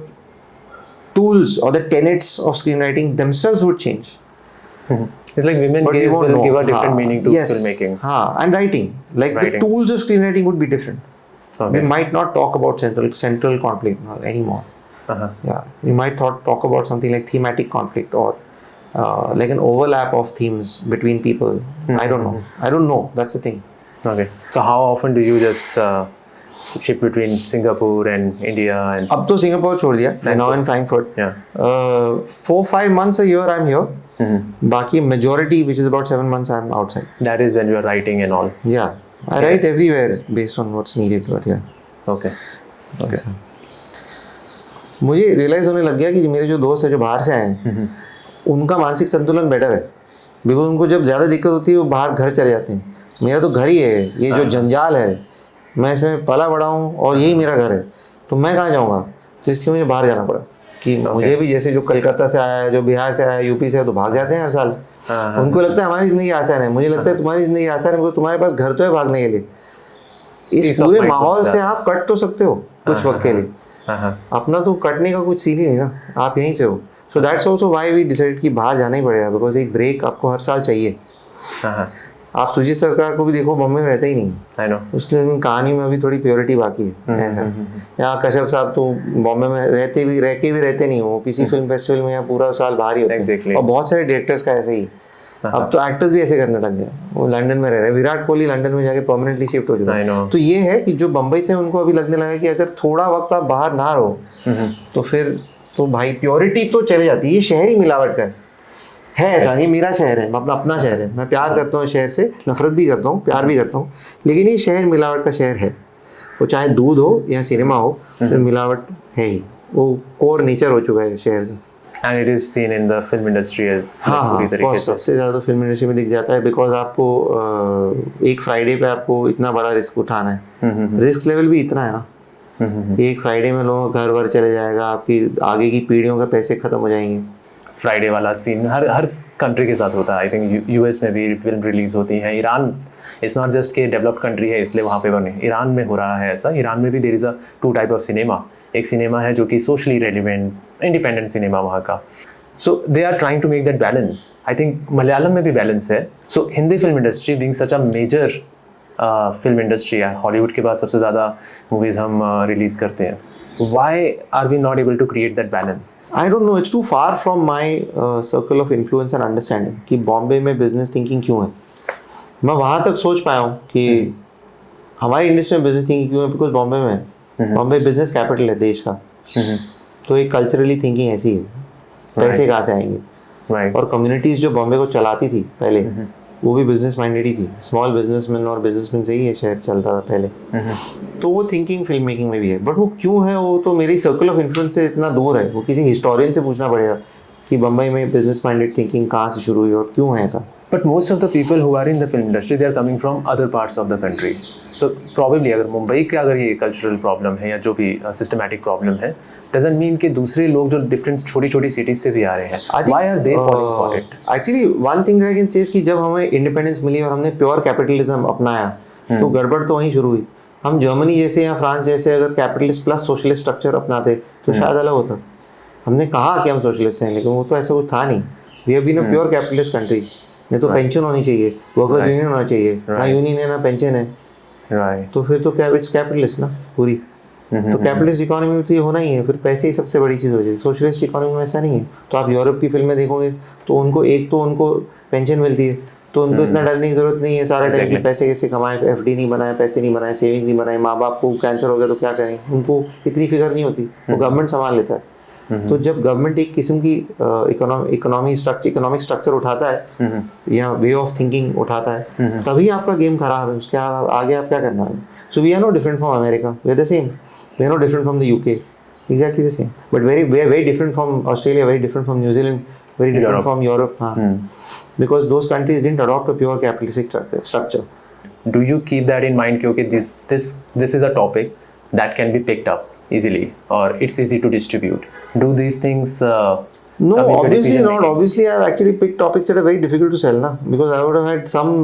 tools or the tenets of screenwriting themselves would change. It's like women gaze will give a different meaning to filmmaking. And writing. The tools of screenwriting would be different. We might not talk about central conflict anymore. Yeah, we might talk about something like thematic conflict, or like an overlap of themes between people. I don't know. That's the thing. Okay. So how often do you just ship between Singapore and India? And Ab to Singapore chhod diya. I'm now in Frankfurt. Yeah. 4-5 months a year I'm here. Baki majority, which is about 7 months, I'm outside. That is when you are writing and all. Yeah. I write everywhere based on what's needed, but yeah. Okay. मुझे realise होने लग गया कि मेरे जो दोस्त हैं जो बाहर से आए हैं, उनका मानसिक संतुलन बेटर है, बिकॉज उनको जब ज़्यादा दिक्कत होती है वो बाहर घर चले जाते हैं. मेरा तो घर ही है, ये जो जंजाल है, मैं इसमें पला बड़ा हूँ और यही मेरा घर है, तो मैं कहाँ जाऊँगा. तो इसलिए मुझे बाहर जाना पड़ा कि मुझे भी, जैसे जो कलकत्ता से आया है, जो बिहार से आया है, यूपी से, तो भाग जाते हैं हर साल. उनको लगता है हमारी ज़िंदगी आसान है, मुझे लगता है तुम्हारी ज़िंदगी आसान है, बिकॉज तुम्हारे पास घर तो है भागने के लिए. इस पूरे माहौल से आप कट तो सकते हो कुछ वक्त के लिए, अपना तो कटने का कुछ सीन ही नहीं ना, आप यहीं से हो. So that's also why we decide कि बाहर जाना ही पड़ेगा, बिकॉज एक ब्रेक आपको हर साल चाहिए. आप सुजीत सरकार को भी देखो, बॉम्बे में रहते ही नहीं, उसकी कहानी में अभी थोड़ी प्योरिटी बाकी है ऐसा. यहाँ कश्यप साहब तो बॉम्बे में रह के भी रहते नहीं, वो किसी फिल्म फेस्टिवल में या पूरा साल बाहर ही होते हैं. और बहुत सारे डायरेक्टर्स का ऐसे ही. अब तो एक्टर्स भी ऐसे करने लग गए, वो लंदन में रह रहे हैं. विराट कोहली लंदन में जाके परमानेंटली शिफ्ट हो चुका है. तो ये है कि जो बम्बई से उनको अभी लगने लगा कि अगर थोड़ा वक्त आप बाहर ना रहो तो फिर तो भाई प्योरिटी तो चले जाती है. ये शहर ही मिलावट का है ऐसा नहीं. मेरा शहर है, अपना शहर है, मैं प्यार करता हूँ शहर से, नफरत भी करता हूँ, प्यार भी करता हूँ, लेकिन ये शहर मिलावट का शहर है. वो चाहे दूध हो या सिनेमा हो, तो मिलावट है ही, वो कोर नेचर हो चुका है शहर का. And it is seen in the film industry as पूरी तरीके से. सबसे ज़्यादा फिल्म इंडस्ट्री में दिख जाता है, बिकॉज आपको एक फ्राइडे पे आपको इतना बड़ा रिस्क उठाना है. रिस्क लेवल भी इतना है ना, एक फ्राइडे में लोगों का घर वर चले जाएगा, आपकी आगे की पीढ़ियों के पैसे खत्म हो जाएंगे. फ्राइडे वाला सीन हर हर कंट्री के साथ होता है। आई थिंक यूएस में भी फिल्म रिलीज़ होती हैं, ईरान इट्स नॉट जस्ट के डेवलप्ड कंट्री है इसलिए वहाँ पे बने, ईरान में हो रहा है ऐसा। ईरान में भी there is a two type of cinema, एक सिनेमा है जो कि सोशली रेलिवेंट इंडिपेंडेंट सिनेमा वहाँ का। So they are trying to make that balance. I think Malayalam में भी बैलेंस है। So Hindi film industry being such a major film industry है, हॉलीवुड के बाद सबसे ज़्यादा मूवीज़ हम रिलीज़ करते हैं, why are we not able to create that balance? I don't know, it's too far from my circle of influence and understanding कि बॉम्बे में बिजनेस थिंकिंग क्यों है। मैं वहाँ तक सोच पाया हूँ कि हमारी इंडस्ट्री में बिजनेस थिंकिंग क्यों है, बिकॉज बॉम्बे में है, बॉम्बे बिजनेस कैपिटल है देश का, तो एक कल्चरली थिंकिंग ऐसी है, पैसे कहाँ से आएंगे। और कम्युनिटीज़ जो बॉम्बे को चलाती थी पहले वो भी बिजनेस माइंडेड ही थी, स्मॉल बिजनेसमैन और बिजनेसमैन से ही ये शहर चलता था पहले। तो वो थिंकिंग फिल्म मेकिंग में भी है, बट वो क्यों है वो तो मेरी सर्कल ऑफ इन्फ्लुएंस से इतना दूर है, वो किसी हिस्टोरियन से पूछना पड़ेगा कि बम्बई में बिजनेस माइंडेड थिंकिंग कहाँ से शुरू हुई और क्यों है ऐसा। But most of the people who are in the film industry, they are coming from other parts of the country. So probably अगर मुंबई का अगर ये कल्चरल प्रॉब्लम है या जो भी सिस्टमैटिक प्रॉब्लम है, doesn't mean कि दूसरे लोग जो डिफरेंट छोटी छोटी सिटीज से भी आ रहे हैं, why are they falling for it? Actually one thing that I can say is कि जब हमें इंडिपेंडेंस मिली और हमने प्योर कैपिटलिज्म अपनाया तो गड़बड़ तो वहीं शुरू हुई। हम जर्मनी जैसे या फ्रांस जैसे अगर कैपिटलिस्ट प्लस सोशलिस्ट स्ट्रक्चर अपनाते तो शायद अलग होता। हमने कहा कि हम सोशलिस्ट हैं लेकिन वो तो ऐसा कुछ था नहीं। We have been a pure capitalist country. नहीं तो पेंशन होनी चाहिए, वर्कर्स यूनियन होना चाहिए, ना यूनियन है ना पेंशन है, तो फिर तो कैपिटलिस्ट ना पूरी। तो कैपिटलिस्ट इकोनॉमी में तो ये होना ही है, फिर पैसे ही सबसे बड़ी चीज़ हो जाएगी। सोशलिस्ट इकोनॉमी में ऐसा नहीं है। तो आप यूरोप की फिल्में देखोगे तो उनको पेंशन मिलती है, तो उनको इतना डरने की जरूरत नहीं है सारा टाइम कि पैसे कैसे कमाए, एफडी नहीं बनाए, पैसे नहीं बनाए, सेविंग नहीं बनाए, माँ बाप को कैंसर हो गया तो क्या करें, उनको इतनी फिक्र नहीं होती, वो गवर्नमेंट संभाल लेता है। तो जब गवर्नमेंट एक किस्म की इकोनॉमिक स्ट्रक्चर उठाता है या वे ऑफ थिंकिंग उठाता है, तभी आपका गेम खराब है। उसके आगे आप क्या करना है। So we are no different from America, we are the same, we are no different from the UK, exactly the same, but we are very different from Australia, very different from न्यूजीलैंड, very different from Europe, because those countries didn't adopt a pure capitalistic structure. Do you keep that in mind? Okay, this is a topic that can be picked up easily, or it's easy to distribute. Do these things? No, obviously not. Obviously, I've actually picked topics that are very difficult to sell, na? Because I would have had some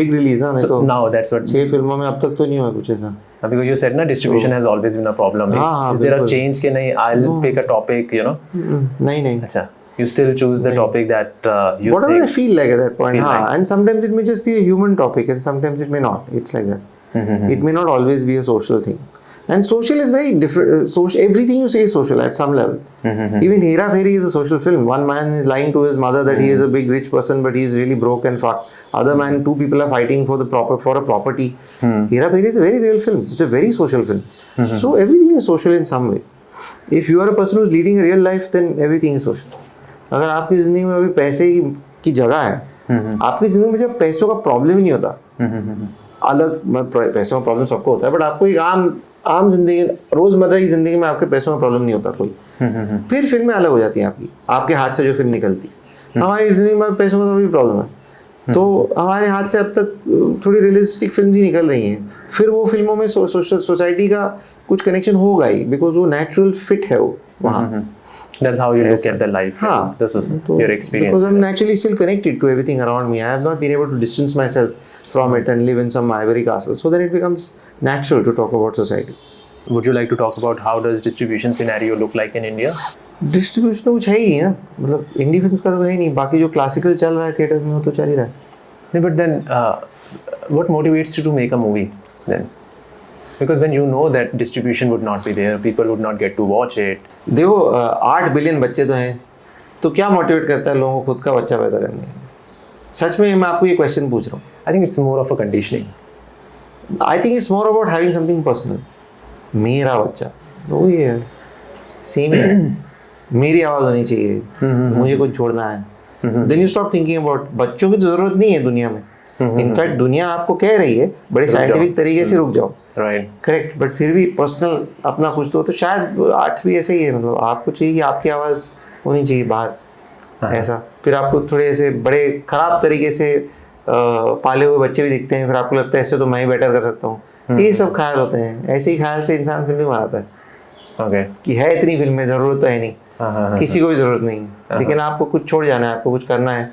big release, na? So now that's what. 6 फिल्मों में अब तक तो नहीं हुआ कुछ ऐसा. Because you said na distribution has always been a problem. Is there a change कि नहीं? I'll pick a topic, you know? नहीं. अच्छा. You still choose the topic that you whatever think I feel like at that point. like. And sometimes it may just be a human topic, and sometimes it may not. It's like that. It may not always be a social thing. And social is very different. Everything you say is social at some level. Even Hera Pheri is a social film. One man is lying to his mother that he is a big rich person, but he is really broke and fucked. Other man, 2 people are fighting for a property. Hera Pheri is a very real film. It's a very social film. So everything is social in some way. If you are a person who is leading a real life, then everything is social. अगर आपकी ज़िंदगी में अभी पैसे की जगह है, आपकी ज़िंदगी में जब पैसों का प्रॉब्लम ही नहीं होता, अलग पैसों का प्रॉब्लम सबको होता है, बट आपको एक आम जिंदगी, रोज़मर्रा की ज़िंदगी में आपके पैसों का प्रॉब्लम नहीं होता कोई, फिर फिल्में अलग हो जाती हैं आपके हाथ से जो फिल्म निकलती। हमारी ज़िंदगी में पैसों का तो भी प्रॉब्लम है, तो हमारे हाथ से अब तक थोड़ी रियलिस्टिक फिल्म ही निकल रही हैं, फिर वो फिल्मों में सोसाइटी का कुछ कनेक्शन होगा ही, बिकॉज वो नेचुरल फिट है वो वहाँ। That's how you look at the life. This was your experience. Because I'm naturally still connected to everything around me. I have not been able to distance myself from it and live in some ivory castle. So then it becomes natural to talk about society. Would you like to talk about how does distribution scenario look like in India? Distribution तो कुछ है ही नहीं ना, मतलब indie film का तो है ही नहीं, बाकी जो क्लासिकल चल रहा है थिएटर में वो तो चल ही रहा है। नहीं, but then what motivates you to make a movie then? Because when you know that distribution would not be there, people would not get to watch it. देखो 8 बिलियन बच्चे तो हैं, तो क्या मोटिवेट करता है लोगों को खुद का बच्चा पैदा करने के लिए? सच में मैं आपको ये क्वेश्चन पूछ रहा हूँ। I think it's more of a conditioning. I think it's more about having something personal. मेरा बच्चा, वो ये है, सेम ही है, मेरी आवाज़ होनी चाहिए, मुझे कुछ छोड़ना है। Then you stop thinking about बच्चों की ज़रूरत नहीं है दुनिया में। इनफैक्ट दुनिया आपको कह रही है बड़े साइंटिफिक तरीके से रुक जाओ, राइट, करेक्ट, बट फिर भी पर्सनल अपना कुछ तो शायद आर्ट्स भी ऐसे ही है, मतलब आपको चाहिए कि आपकी आवाज़ होनी चाहिए बाहर, ऐसा। फिर आपको थोड़े ऐसे बड़े ख़राब तरीके से पाले हुए बच्चे भी दिखते हैं, फिर आपको लगता है ऐसे तो मैं ही बेटर कर सकता हूँ। ये सब ख्याल होते हैं, ऐसे ही ख्याल से इंसान फिल्में बनाता है कि है इतनी फिल्में, ज़रूरत तो है नहीं, किसी को भी जरूरत नहीं है, लेकिन आपको कुछ छोड़ जाना है, आपको कुछ करना है,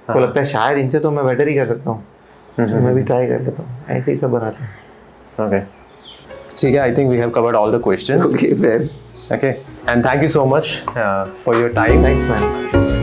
आपको लगता है शायद इनसे तो मैं बेटर ही कर सकता हूँ, तो मैं भी ट्राई कर लेता हूँ, ऐसे ही सब बनाते हैं। ओके, ठीक है, I think we have covered all the questions. Okay, fair. Okay, and thank you so much for your time. Thanks, man.